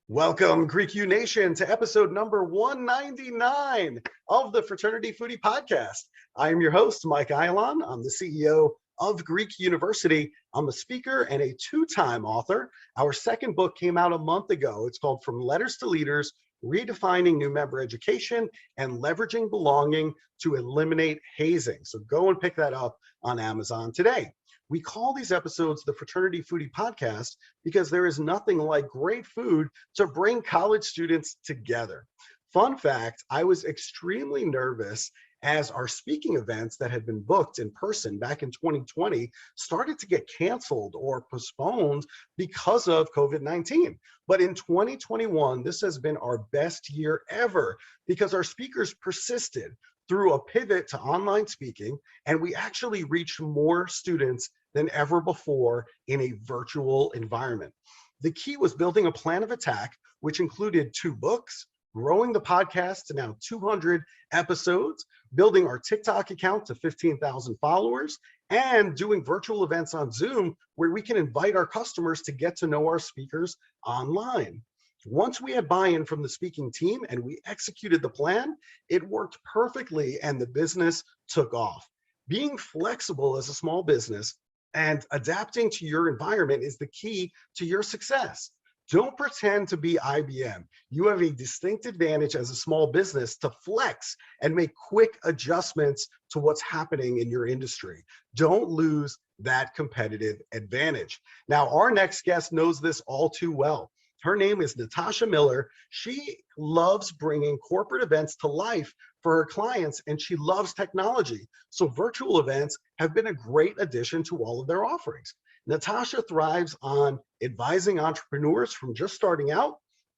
Welcome, Greek U Nation, to episode number 199 of the Fraternity Foodie Podcast. I am your host, Mike Eilon. I'm the CEO of Greek University. I'm a speaker and a two-time author. Our second book came out a month ago. It's called From Letters to Leaders, Redefining New Member Education and Leveraging Belonging to Eliminate Hazing. So go and pick that up on Amazon today. We call these episodes the Fraternity Foodie Podcast because there is nothing like great food to bring college students together. Fun fact, I was extremely nervous as our speaking events that had been booked in person back in 2020 started to get canceled or postponed because of COVID-19. But in 2021, this has been our best year ever because our speakers persisted through a pivot to online speaking, and we actually reached more students than ever before in a virtual environment. The key was building a plan of attack, which included 2 books, growing the podcast to now 200 episodes, building our TikTok account to 15,000 followers, and doing virtual events on Zoom where we can invite our customers to get to know our speakers online. Once we had buy-in from the speaking team and we executed the plan, it worked perfectly and the business took off. Being flexible as a small business and adapting to your environment is the key to your success. Don't pretend to be IBM. You have a distinct advantage as a small business to flex and make quick adjustments to what's happening in your industry. Don't lose that competitive advantage. Now, our next guest knows this all too well. Her name is Natasha Miller. She loves bringing corporate events to life for her clients, and she loves technology. So virtual events have been a great addition to all of their offerings. Natasha thrives on advising entrepreneurs from just starting out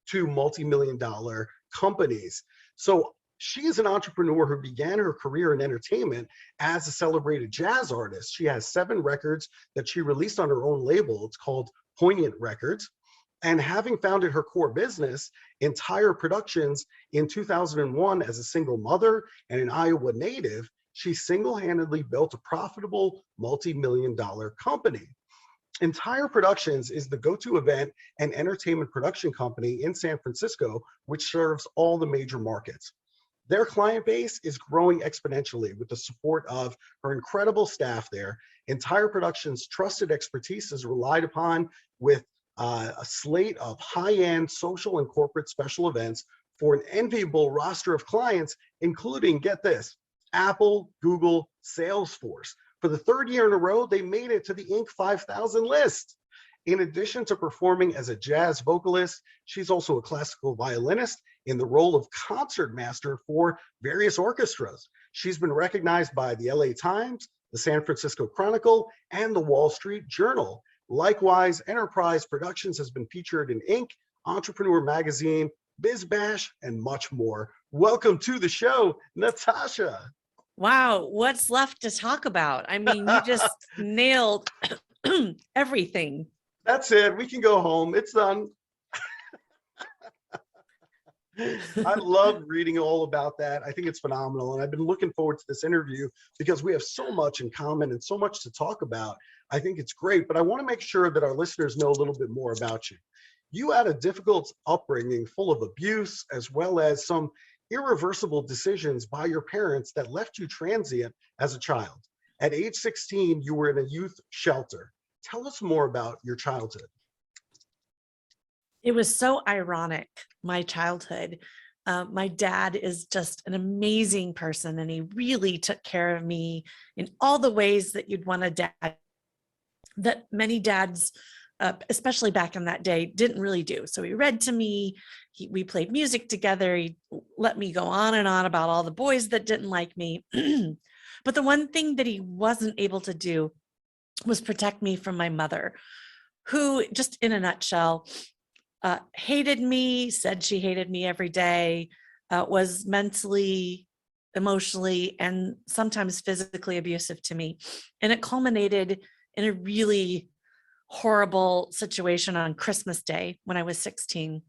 to multi-million-dollar companies. So she is an entrepreneur who began her career in entertainment as a celebrated jazz artist. She has 7 records that she released on her own label. It's called Poignant Records. And having founded her core business, Entire Productions, in 2001 as a single mother and an Iowa native, she single-handedly built a profitable multi-million-dollar company. Entire Productions is the go-to event and entertainment production company in San Francisco, which serves all the major markets. Their client base is growing exponentially with the support of her incredible staff there. Entire Productions' trusted expertise is relied upon with a slate of high-end social and corporate special events for an enviable roster of clients, including, get this, Apple, Google, Salesforce. For the 3rd year in a row, they made it to the Inc. 5000 list. In addition to performing as a jazz vocalist, she's also a classical violinist in the role of concertmaster for various orchestras. She's been recognized by the LA Times, the San Francisco Chronicle, and the Wall Street Journal. Likewise, Enterprise Productions has been featured in Inc., Entrepreneur Magazine, Biz Bash, and much more. Welcome to the show, Natasha. Wow, what's left to talk about? I mean, you just nailed everything. That's it. We can go home. It's done. I love reading all about that. I think it's phenomenal. And I've been looking forward to this interview because we have so much in common and so much to talk about. I think it's great, but I want to make sure that our listeners know a little bit more about you. You had a difficult upbringing full of abuse, as well as some irreversible decisions by your parents that left you transient as a child. At age 16, you were in a youth shelter. Tell us more about your childhood. It was so ironic, my childhood. My dad is just an amazing person, and he really took care of me in all the ways that you'd want a dad, that many dads, especially back in that day, didn't really do. So he read to me, we played music together, he let me go on and on about all the boys that didn't like me. But the one thing that he wasn't able to do was protect me from my mother, who, just in a nutshell, hated me, said she hated me every day, was mentally, emotionally, and sometimes physically abusive to me. And it culminated in a really horrible situation on Christmas Day when I was 16.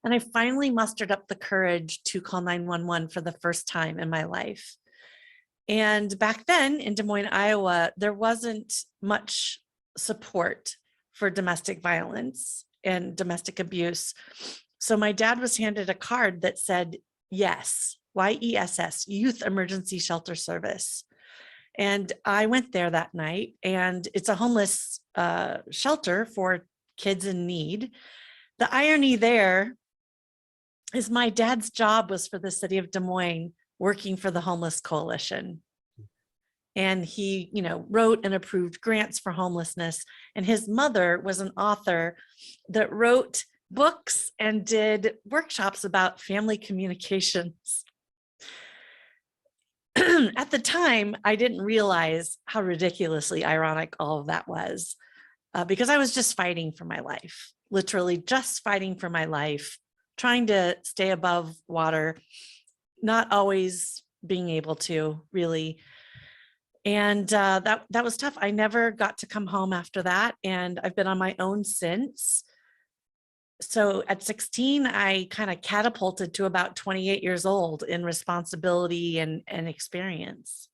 And I finally mustered up the courage to call 911 for the first time in my life. And back then in Des Moines, Iowa, there wasn't much support for domestic violence and domestic abuse. So my dad was handed a card that said, YESS, YESS, Youth Emergency Shelter Service. And I went there that night, and it's a homeless shelter for kids in need. The irony there is my dad's job was for the city of Des Moines, working for the Homeless Coalition. And he, wrote and approved grants for homelessness. And his mother was an author that wrote books and did workshops about family communications. At the time, I didn't realize how ridiculously ironic all of that was, because I was just fighting for my life, literally just fighting for my life, trying to stay above water, not always being able to really. And that was tough. I never got to come home after that. And I've been on my own since. So at 16, I kind of catapulted to about 28 years old in responsibility and experience.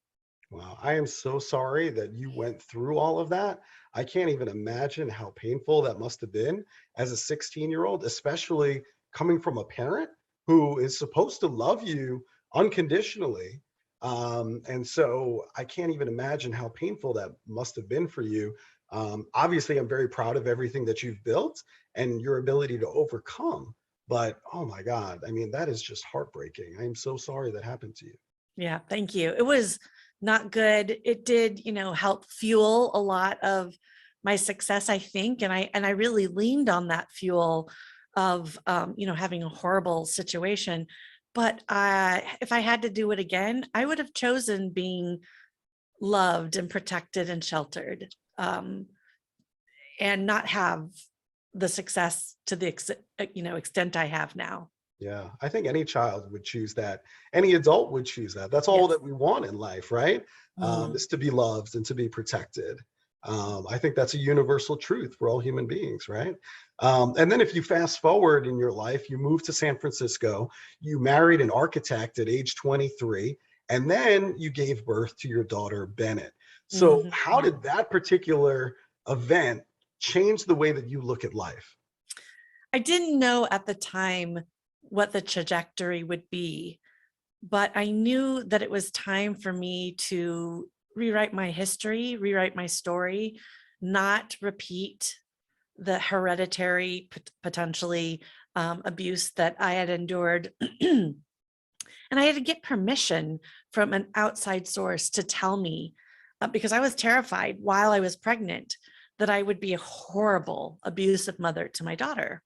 Wow. I am so sorry that you went through all of that. I can't even imagine how painful that must have been as a 16-year-old, especially coming from a parent who is supposed to love you unconditionally. And so I can't even imagine how painful that must have been for you. Obviously, I'm very proud of everything that you've built and your ability to overcome. But oh my God, I mean, that is just heartbreaking. I am so sorry that happened to you. Yeah, thank you. It was not good. It did, help fuel a lot of my success, I think. And I really leaned on that fuel of, having a horrible situation. But if I had to do it again, I would have chosen being loved and protected and sheltered, and not have the success to the extent I have now. Yeah, I think any child would choose that. Any adult would choose that. That's all Yes. that we want in life, right? Mhm. Is to be loved and to be protected. I think that's a universal truth for all human beings, right? And then if you fast forward in your life, you moved to San Francisco, you married an architect at age 23, and then you gave birth to your daughter, Bennett. So Mhm. how did that particular event change the way that you look at life? I didn't know at the time what the trajectory would be, but I knew that it was time for me to rewrite my history, rewrite my story, not repeat the hereditary, potentially abuse that I had endured. And I had to get permission from an outside source to tell me, because I was terrified while I was pregnant, that I would be a horrible, abusive mother to my daughter.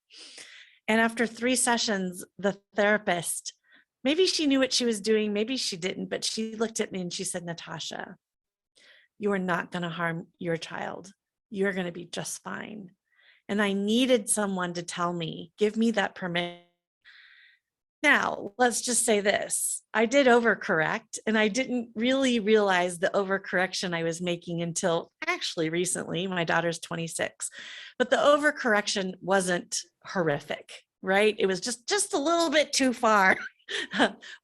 And after 3 sessions, the therapist, maybe she knew what she was doing, maybe she didn't, but she looked at me and she said, Natasha, you are not going to harm your child. You're going to be just fine. And I needed someone to tell me, give me that permission. Now, let's just say this. I did overcorrect, and I didn't really realize the overcorrection I was making until actually recently. My daughter's 26, but the overcorrection wasn't horrific, right? It was just a little bit too far,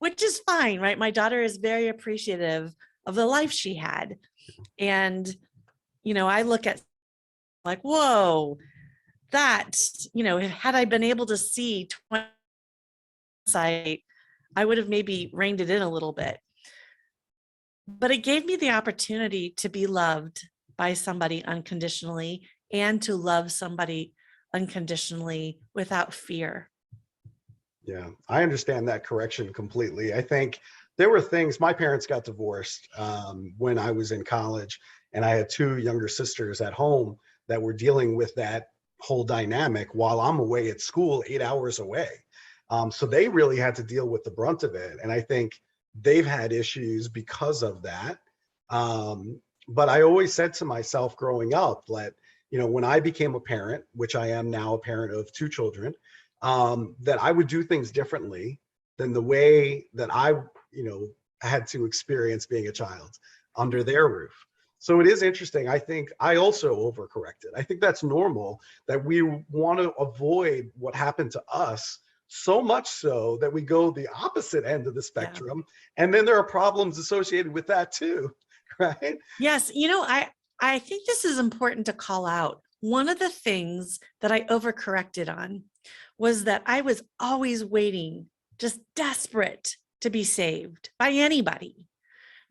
which is fine, right? My daughter is very appreciative of the life she had. And, I look at like, whoa, that, had I been able to see 20 insight, I would have maybe reined it in a little bit. But it gave me the opportunity to be loved by somebody unconditionally and to love somebody unconditionally without fear. Yeah, I understand that correction completely. I think there were things, my parents got divorced when I was in college, and I had 2 younger sisters at home that were dealing with that whole dynamic while I'm away at school 8 hours away. So they really had to deal with the brunt of it. And I think they've had issues because of that. But I always said to myself growing up that, when I became a parent, which I am now a parent of 2 children, that I would do things differently than the way that I, had to experience being a child under their roof. So it is interesting. I think I also overcorrected. I think that's normal, that we want to avoid what happened to us so much so that we go the opposite end of the Yeah. spectrum. And then there are problems associated with that too, right? Yes. I think this is important to call out. One of the things that I overcorrected on was that I was always waiting, just desperate to be saved by anybody.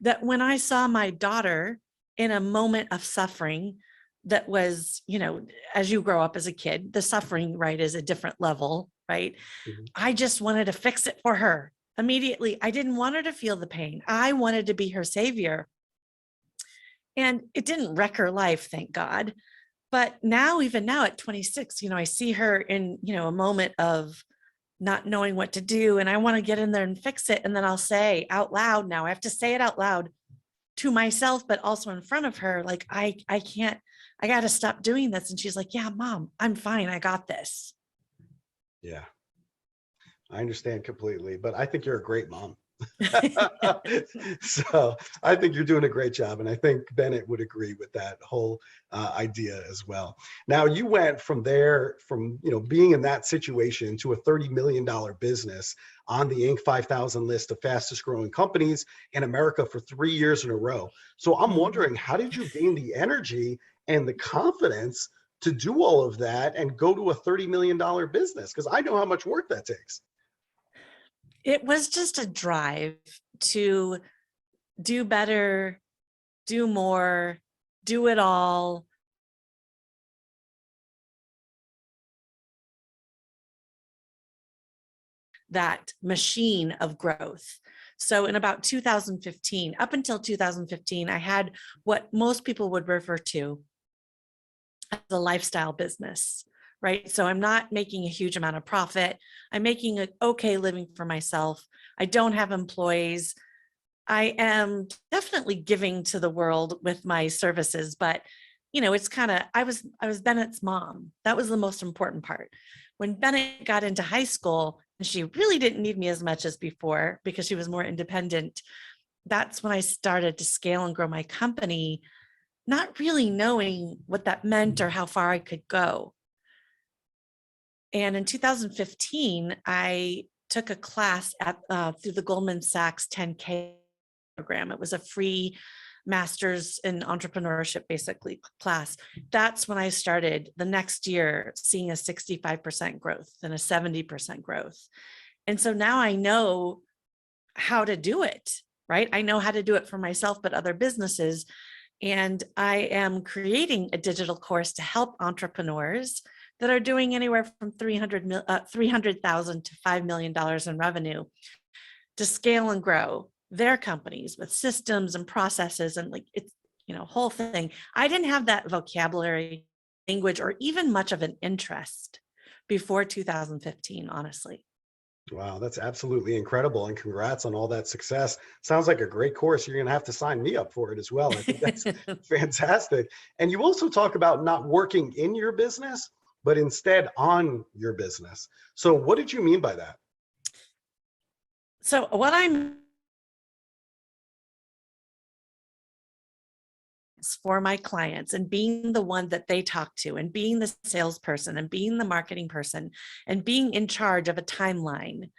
That when I saw my daughter in a moment of suffering, that was, as you grow up as a kid, the suffering, right, is a different level, right? Mhm. I just wanted to fix it for her immediately. I didn't want her to feel the pain. I wanted to be her savior. And it didn't wreck her life, thank God. But now, even now at 26, I see her in, a moment of not knowing what to do. And I want to get in there and fix it. And then I'll say out loud, now I have to say it out loud to myself, but also in front of her, like, I can't, I got to stop doing this. And she's like, yeah, Mom, I'm fine. I got this. Yeah, I understand completely, but I think you're a great mom. So I think you're doing a great job. And I think Bennett would agree with that whole idea as well. Now you went from there, from being in that situation to a $30 million business on the Inc. 5000 list of fastest growing companies in America for 3 years in a row. So I'm wondering, how did you gain the energy and the confidence to do all of that and go to a $30 million business? Because I know how much work that takes. It was just a drive to do better, do more, do it all. That machine of growth. So in about 2015, up until 2015, I had what most people would refer to as a lifestyle business, right? So I'm not making a huge amount of profit. I'm making an okay living for myself. I don't have employees. I am definitely giving to the world with my services, but it's kind of, I was Bennett's mom. That was the most important part. When Bennett got into high school, and she really didn't need me as much as before because she was more independent, that's when I started to scale and grow my company, not really knowing what that meant or how far I could go. And in 2015, I took a class at through the Goldman Sachs 10K program. It was a free master's in entrepreneurship, basically, class. That's when I started the next year seeing a 65% growth and a 70% growth. And so now I know how to do it, right? I know how to do it for myself, but other businesses. And I am creating a digital course to help entrepreneurs that are doing anywhere from 300,000 to $5 million in revenue to scale and grow their companies with systems and processes and it's, whole thing. I didn't have that vocabulary, language, or even much of an interest before 2015, honestly. Wow, that's absolutely incredible. And congrats on all that success. Sounds like a great course. You're going to have to sign me up for it as well. I think that's fantastic. And you also talk about not working in your business, but instead on your business. So what did you mean by that? So what I'm for my clients and being the one that they talk to and being the salesperson and being the marketing person and being in charge of a timeline,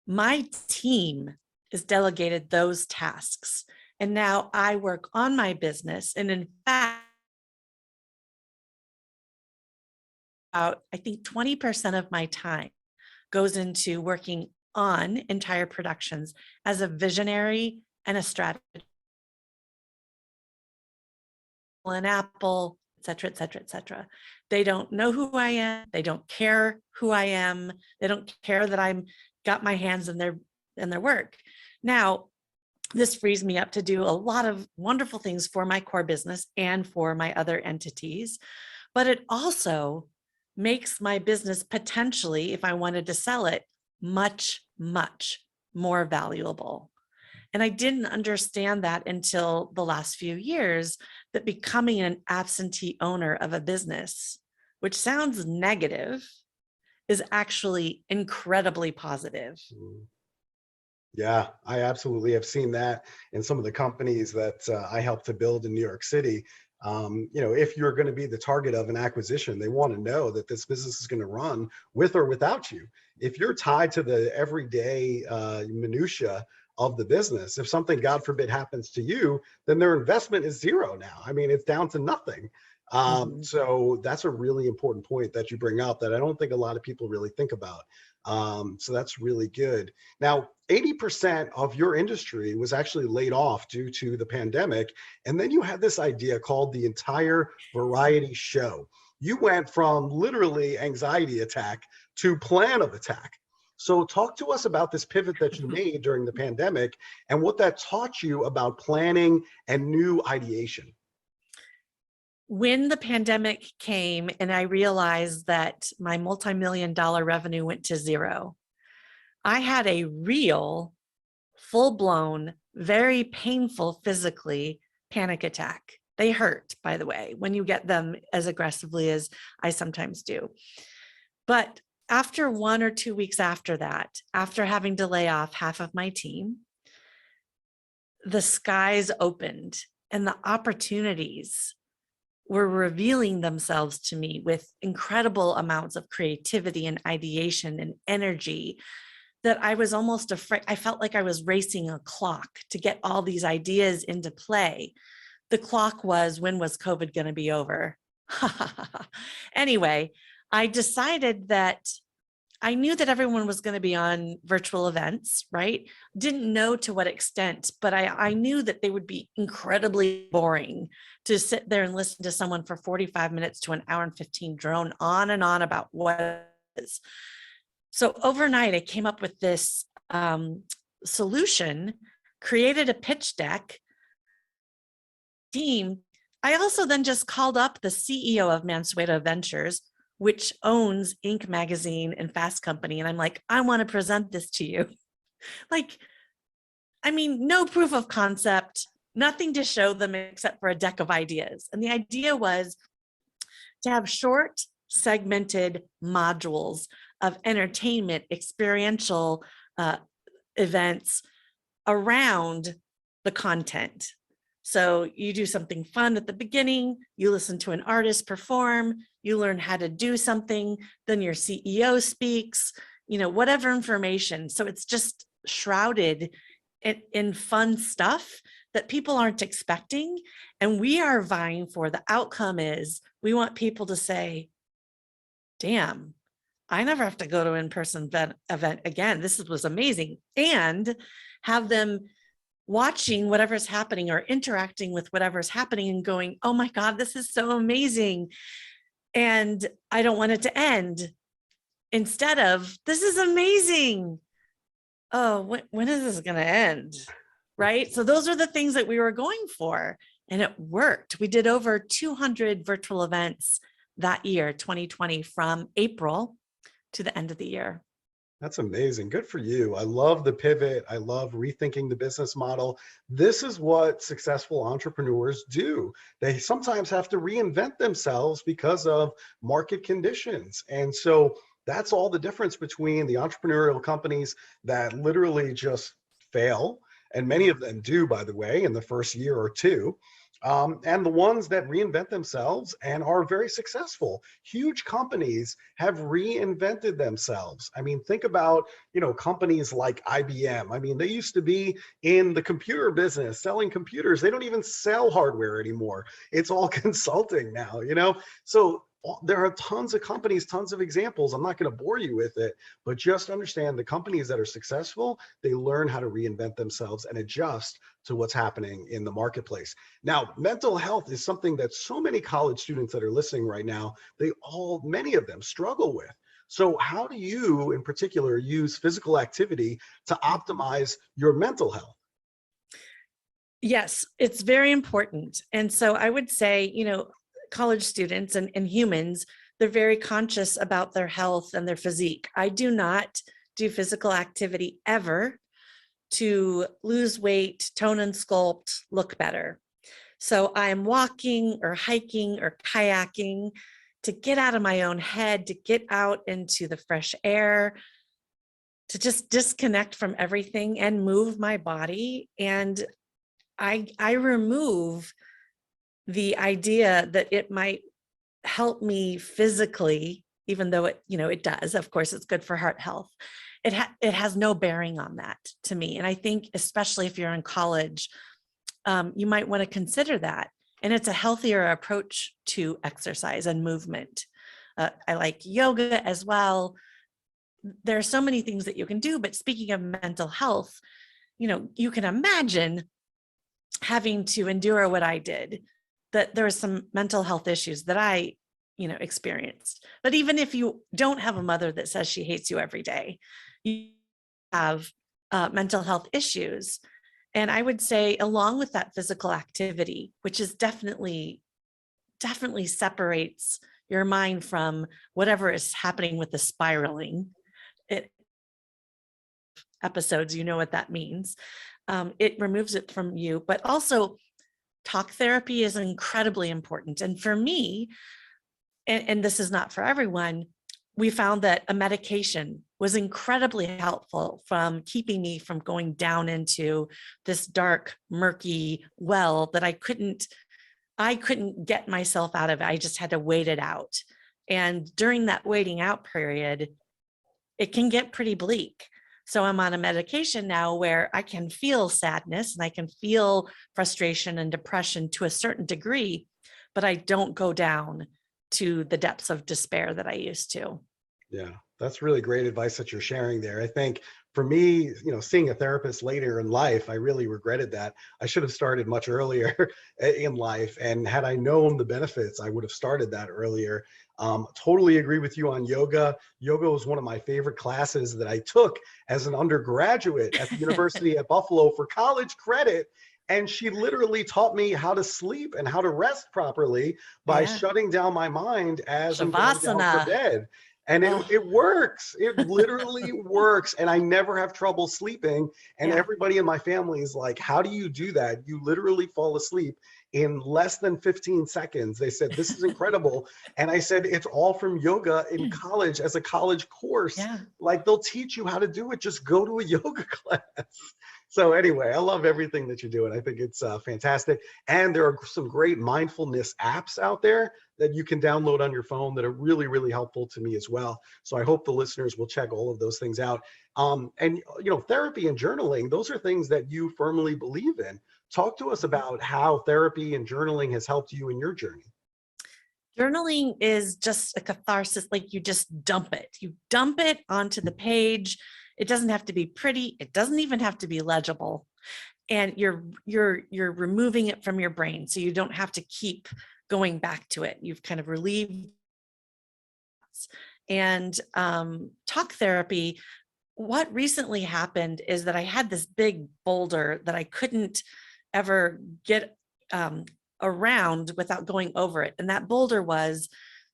my team is delegated those tasks. And now I work on my business. And in fact, about, I think 20% of my time goes into working on entire productions as a visionary and a strategist. And Apple, et cetera, et cetera, et cetera. They don't know who I am. They don't care who I am. They don't care that I'm got my hands in their work. Now, this frees me up to do a lot of wonderful things for my core business and for my other entities. But it also makes my business potentially, if I wanted to sell it, much, much more valuable. And I didn't understand that until the last few years, that becoming an absentee owner of a business, which sounds negative, is actually incredibly positive. Yeah, I absolutely have seen that in some of the companies that I helped to build in New York City. If you're going to be the target of an acquisition, they want to know that this business is going to run with or without you. if you're tied to the everyday minutia of the business, if something, God forbid, happens to you, then their investment is zero now. I mean, it's down to nothing. So that's a really important point that you bring up that I don't think a lot of people really think about. So that's really good. Now, 80% of your industry was actually laid off due to the pandemic. And then you had this idea called the entire variety show. You went from literally anxiety attack to plan of attack. So talk to us about this pivot that you made during the pandemic and what that taught you about planning and new ideation. When the pandemic came and I realized that my multi-million-dollar revenue went to zero, I had a real, full-blown, very painful physically panic attack. They hurt, by the way, when you get them as aggressively as I sometimes do. But after 1 or 2 weeks after that, after having to lay off half of my team, the skies opened and the opportunities were revealing themselves to me with incredible amounts of creativity and ideation and energy that I was almost afraid. I felt like I was racing a clock to get all these ideas into play. The clock was, when was COVID going to be over? Anyway, I decided that I knew that everyone was going to be on virtual events, right? Didn't know to what extent, but I knew that they would be incredibly boring to sit there and listen to someone for 45 minutes to an hour and 15 drone on and on about what it is. So overnight, I came up with this solution, created a pitch deck team. I also then just called up the CEO of Mansueto Ventures, which owns Inc. magazine and Fast Company. And I'm like, I want to present this to you. Like, I mean, no proof of concept, nothing to show them except for a deck of ideas. And the idea was to have short, segmented modules of entertainment, experiential events around the content. So you do something fun at the beginning, you listen to an artist perform, you learn how to do something, then your CEO speaks, whatever information. So it's just shrouded in fun stuff that people aren't expecting. And we are vying for, the outcome is we want people to say, damn, I never have to go to an in-person event again. This was amazing. And have them watching whatever's happening or interacting with whatever's happening and going, oh my God, this is so amazing. And I don't want it to end. Instead of, this is amazing. Oh, when is this going to end? Right? So those are the things that we were going for. And it worked. We did over 200 virtual events that year, 2020, from April to the end of the year. That's amazing. Good for you. I love the pivot. I love rethinking the business model. This is what successful entrepreneurs do. They sometimes have to reinvent themselves because of market conditions. And so that's all the difference between the entrepreneurial companies that literally just fail, and many of them do, by the way, in the first year or two, and the ones that reinvent themselves and are very successful. Huge companies have reinvented themselves. I mean, think about, companies like IBM. I mean, they used to be in the computer business selling computers. They don't even sell hardware anymore. It's all consulting now, So there are tons of companies, tons of examples. I'm not going to bore you with it, but just understand the companies that are successful, they learn how to reinvent themselves and adjust to what's happening in the marketplace. Now, mental health is something that so many college students that are listening right now, many of them struggle with. So how do you in particular use physical activity to optimize your mental health? Yes, it's very important. And so I would say, college students and humans, they're very conscious about their health and their physique. I do not do physical activity ever to lose weight, tone and sculpt, look better. So I'm walking or hiking or kayaking to get out of my own head, to get out into the fresh air, to just disconnect from everything and move my body. And I remove the idea that it might help me physically even though it does. Of course, it's good for heart health. It has no bearing on that to me. And I think, especially if you're in college, you might want to consider that. And it's a healthier approach to exercise and movement. I like yoga as well. There are so many things that you can do. But speaking of mental health, you can imagine having to endure what I did, that there are some mental health issues that I experienced. But even if you don't have a mother that says she hates you every day, you have mental health issues. And I would say, along with that physical activity, which is definitely separates your mind from whatever is happening with the spiraling episodes, you know what that means. It removes it from you, but also talk therapy is incredibly important. And for me, and this is not for everyone, we found that a medication was incredibly helpful from keeping me from going down into this dark, murky well that I couldn't get myself out of it. I just had to wait it out. And during that waiting out period, it can get pretty bleak. So I'm on a medication now where I can feel sadness and I can feel frustration and depression to a certain degree, but I don't go down to the depths of despair that I used to. Yeah, that's really great advice that you're sharing there. I think for me, seeing a therapist later in life, I really regretted that. I should have started much earlier in life. And had I known the benefits, I would have started that earlier. Totally agree with you on yoga. Yoga was one of my favorite classes that I took as an undergraduate at the University at Buffalo for college credit. And she literally taught me how to sleep and how to rest properly by shutting down my mind as I'm going down for bed. And it works. It literally works. And I never have trouble sleeping. And everybody in my family is like, how do you do that? You literally fall asleep in less than 15 seconds. They said, this is incredible. And I said, it's all from yoga in college as a college course. Yeah. Like, they'll teach you how to do it. Just go to a yoga class. So anyway, I love everything that you're doing. I think it's fantastic. And there are some great mindfulness apps out there that you can download on your phone that are really, really helpful to me as well. So I hope the listeners will check all of those things out. And therapy and journaling, those are things that you firmly believe in. Talk to us about how therapy and journaling has helped you in your journey. Journaling is just a catharsis. Like, you just dump it. You dump it onto the page. It doesn't have to be pretty. It doesn't even have to be legible. And you're removing it from your brain, so you don't have to keep going back to it. You've kind of relieved. And talk therapy, what recently happened is that I had this big boulder that I couldn't ever get around without going over it. And that boulder was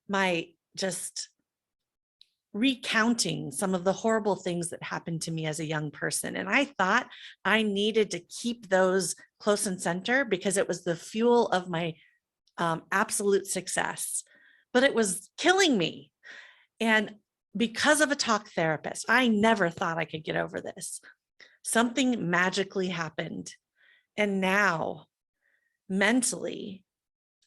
my just recounting some of the horrible things that happened to me as a young person. And I thought I needed to keep those close and center because it was the fuel of my absolute success, but it was killing me. And because of a talk therapist, I never thought I could get over this. Something magically happened. And now, mentally,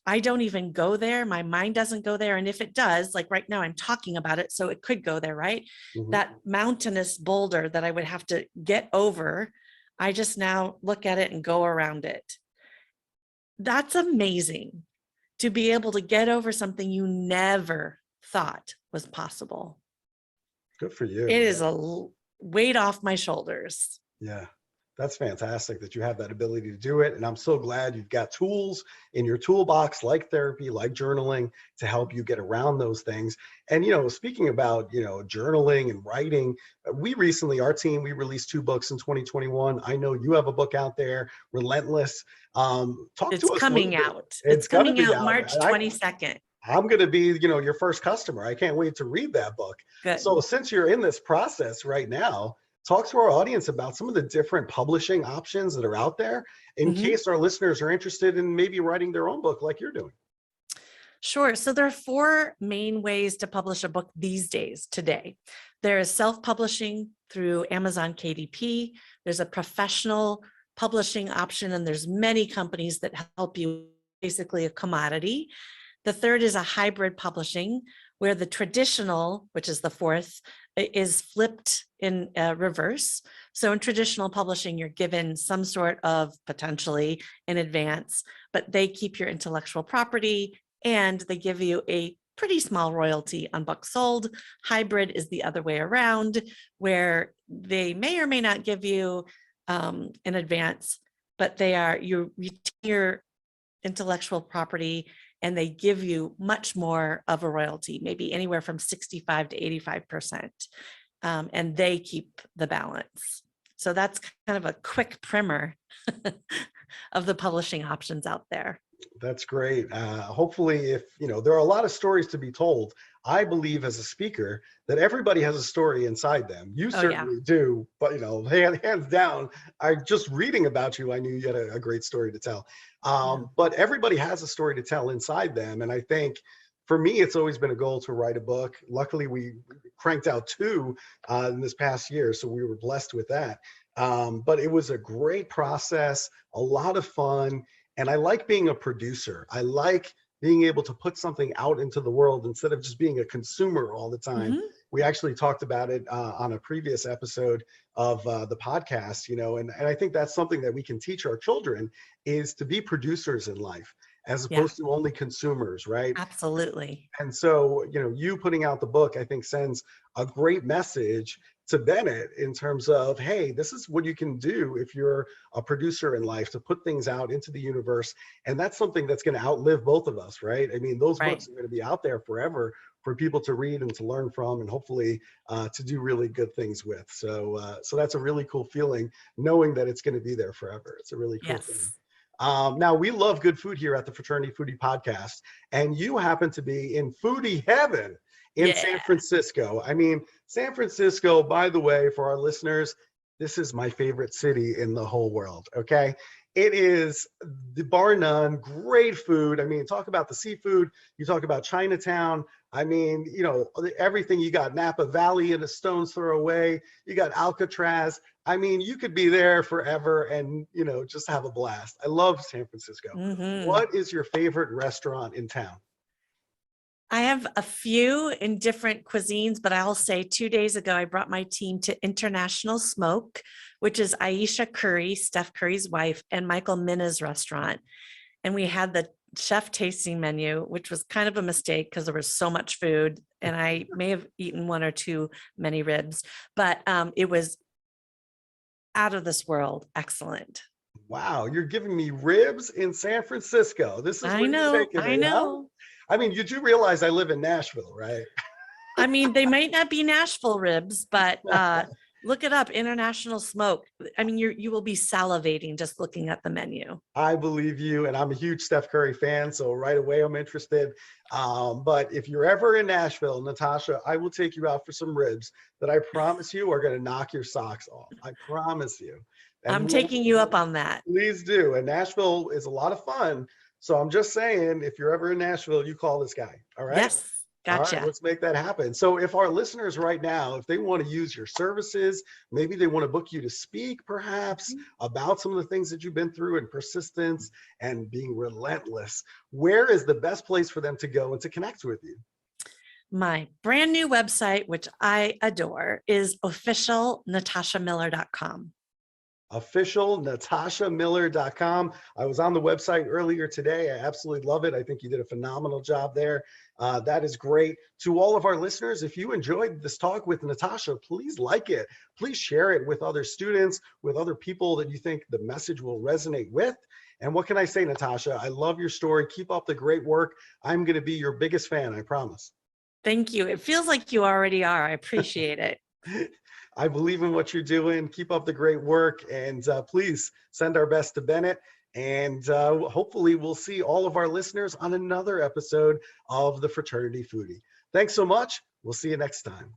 I don't even go there. My mind doesn't go there. And if it does, like right now, I'm talking about it, so it could go there, right? Mm-hmm. That mountainous boulder that I would have to get over, I just now look at it and go around it. That's amazing, to be able to get over something you never thought was possible. Good for you. It is a weight off my shoulders. Yeah. That's fantastic that you have that ability to do it. And I'm so glad you've got tools in your toolbox, like therapy, like journaling, to help you get around those things. And, speaking about, journaling and writing, we recently, we released 2 books in 2021. I know you have a book out there, Relentless. It's coming out. It's coming out March 22nd. I'm going to be, your first customer. I can't wait to read that book. Good. So since you're in this process right now, talk to our audience about some of the different publishing options that are out there in case our listeners are interested in maybe writing their own book like you're doing. Sure. So there are 4 main ways to publish a book these days, today. There is self-publishing through Amazon KDP. There's a professional publishing option, and there's many companies that help you, basically a commodity. The third is a hybrid publishing, where the traditional, which is the fourth, is flipped in reverse. So in traditional publishing, you're given some sort of potentially in advance, but they keep your intellectual property and they give you a pretty small royalty on books sold. Hybrid is the other way around, where they may or may not give you in advance, but you retain your intellectual property and they give you much more of a royalty, maybe anywhere from 65 to 85%. And they keep the balance. So that's kind of a quick primer of the publishing options out there. That's great. Hopefully, if there are a lot of stories to be told, I believe as a speaker that everybody has a story inside them. You certainly do, but hands down, just reading about you, I knew you had a great story to tell. But everybody has a story to tell inside them, and I think for me, it's always been a goal to write a book. Luckily, we cranked out 2 in this past year, so we were blessed with that. But it was a great process, a lot of fun. And I like being a producer. I like being able to put something out into the world instead of just being a consumer all the time. Mm-hmm. We actually talked about it on a previous episode of the podcast, and I think that's something that we can teach our children is to be producers in life as opposed to only consumers, right? Absolutely. And so, you putting out the book, I think sends a great message to Bennett in terms of, hey, this is what you can do if you're a producer in life, to put things out into the universe. And that's something that's going to outlive both of us, right? I mean, those books are going to be out there forever for people to read and to learn from, and hopefully to do really good things with. So that's a really cool feeling, knowing that it's going to be there forever. It's a really cool thing. Now, we love good food here at the Fraternity Foodie Podcast, and you happen to be in foodie heaven in San Francisco. I mean, San Francisco, by the way, for our listeners, this is my favorite city in the whole world, okay? It is, bar none, great food. I mean, talk about the seafood. You talk about Chinatown. I mean, everything. You got Napa Valley in a stone's throw away. You got Alcatraz. I mean, you could be there forever and, just have a blast. I love San Francisco. Mm-hmm. What is your favorite restaurant in town? I have a few in different cuisines, but I'll say 2 days ago, I brought my team to International Smoke, which is Aisha Curry, Steph Curry's wife, and Michael Minna's restaurant. And we had the chef tasting menu, which was kind of a mistake because there was so much food and I may have eaten 1 or 2 many ribs, but it was out of this world. Excellent. Wow. You're giving me ribs in San Francisco. This is I know. I mean, you do realize I live in Nashville, right? I mean, they might not be Nashville ribs, but look it up, International Smoke. I mean, you will be salivating just looking at the menu. I believe you, and I'm a huge Steph Curry fan, so right away I'm interested. But if you're ever in Nashville, Natasha, I will take you out for some ribs that I promise you are going to knock your socks off. I promise you. And I'm taking you up on that. Please do. And Nashville is a lot of fun. So I'm just saying, if you're ever in Nashville, you call this guy. All right. Yes. Gotcha. All right, let's make that happen. So if our listeners right now, if they want to use your services, maybe they want to book you to speak perhaps about some of the things that you've been through and persistence and being relentless, where is the best place for them to go and to connect with you? My brand new website, which I adore, is officialnatashamiller.com. officialnatashamiller.com. I was on the website earlier today. I absolutely love it. I think you did a phenomenal job there. That is great. To all of our listeners, if you enjoyed this talk with Natasha, please like it. Please share it with other students, with other people that you think the message will resonate with. And what can I say, Natasha? I love your story. Keep up the great work. I'm going to be your biggest fan, I promise. Thank you. It feels like you already are. I appreciate it. I believe in what you're doing. Keep up the great work. And please send our best to Bennett. And hopefully we'll see all of our listeners on another episode of the Fraternity Foodie. Thanks so much. We'll see you next time.